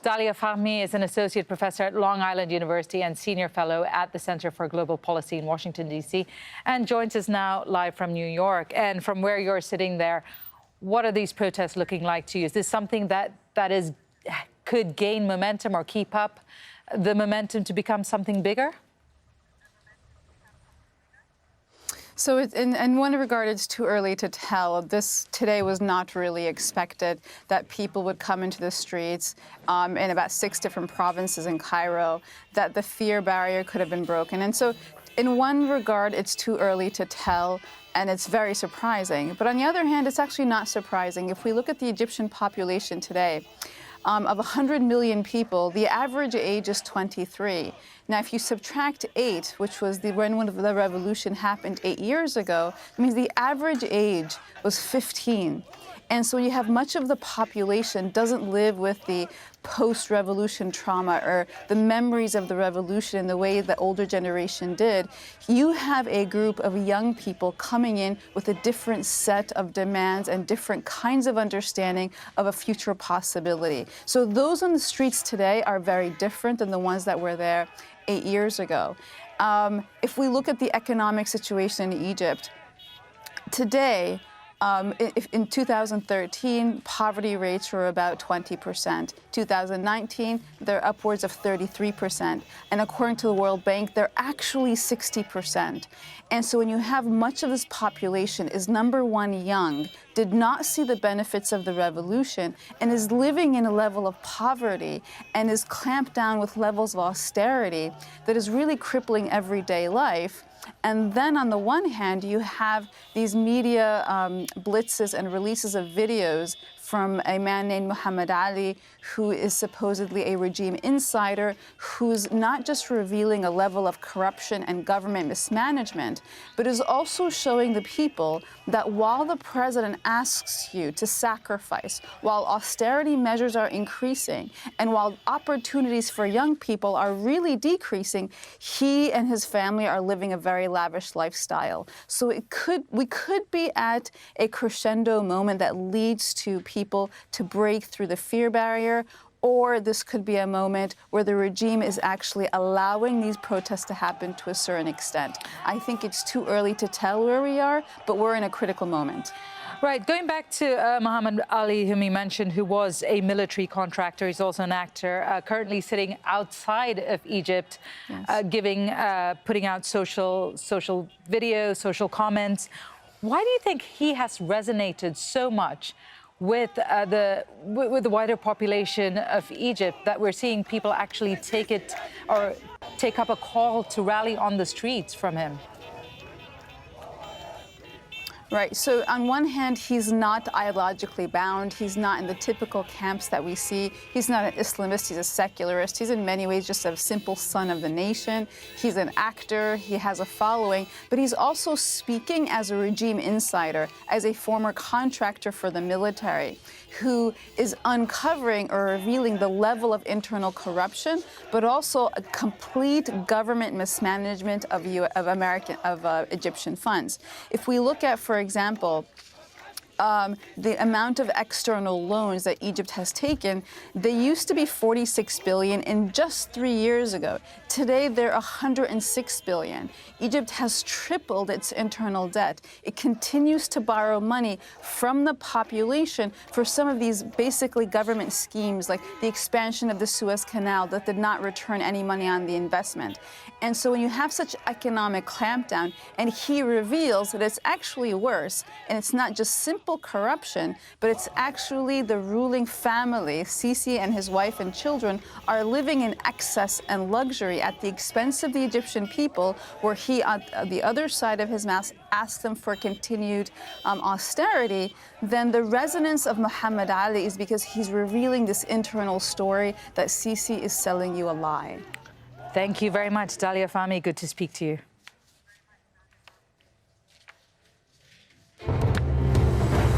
Dalia Fahmy is an associate professor at Long Island University and senior fellow at the Center for Global Policy in Washington, D.C., and joins us now live from New York. And from where you're sitting there, what are these protests looking like to you? Is this something that could gain momentum or keep up the momentum to become something bigger? So in one regard, it's too early to tell. This today was not really expected that people would come into the streets in about 6 different provinces in Cairo, that the fear barrier could have been broken. And so in one regard, it's too early to tell, and it's very surprising. But on the other hand, it's actually not surprising. If we look at the Egyptian population today, of 100 million people, the average age is 23. Now, if you subtract 8, which was when the revolution happened 8 years ago, it means the average age was 15. And so you have much of the population doesn't live with the post-revolution trauma or the memories of the revolution in the way the older generation did. You have a group of young people coming in with a different set of demands and different kinds of understanding of a future possibility. So those on the streets today are very different than the ones that were there 8 years ago. If we look at the economic situation in Egypt, today, in 2013, poverty rates were about 20%. 2019, they're upwards of 33%. And according to the World Bank, they're actually 60%. And so when you have much of this population is, number one, young, did not see the benefits of the revolution, and is living in a level of poverty and is clamped down with levels of austerity that is really crippling everyday life. And then on the one hand, you have these media blitzes and releases of videos from a man named Muhammad Ali, who is supposedly a regime insider, who's not just revealing a level of corruption and government mismanagement, but is also showing the people that while the president asks you to sacrifice, while austerity measures are increasing, and while opportunities for young people are really decreasing, he and his family are living a very lavish lifestyle. So we could be at a crescendo moment that leads to people to break through the fear barrier, or this could be a moment where the regime is actually allowing these protests to happen to a certain extent. I think it's too early to tell where we are, but we're in a critical moment. Right. Going back to Muhammad Ali, whom you mentioned, who was a military contractor, he's also an actor, currently sitting outside of Egypt, yes. Putting out social videos, social comments. Why do you think he has resonated so much with the wider population of Egypt that we're seeing people actually take up a call to rally on the streets from him? Right. So on one hand, he's not ideologically bound. He's not in the typical camps that we see. He's not an Islamist. He's a secularist. He's in many ways just a simple son of the nation. He's an actor. He has a following. But he's also speaking as a regime insider, as a former contractor for the military, who is uncovering or revealing the level of internal corruption, but also a complete government mismanagement of Egyptian funds. If we look at, for example, the amount of external loans that Egypt has taken, they used to be 46 billion in just 3 years ago. Today, they're 106 billion. Egypt has tripled its internal debt. It continues to borrow money from the population for some of these basically government schemes, like the expansion of the Suez Canal that did not return any money on the investment. And so when you have such economic clampdown, and he reveals that it's actually worse, and it's not just simple corruption, but it's actually the ruling family, Sisi and his wife and children, are living in excess and luxury at the expense of the Egyptian people, where he, on the other side of his mouth, asks them for continued austerity. Then the resonance of Muhammad Ali is because he's revealing this internal story that Sisi is selling you a lie. Thank you very much, Dalia Fahmy. Good to speak to you.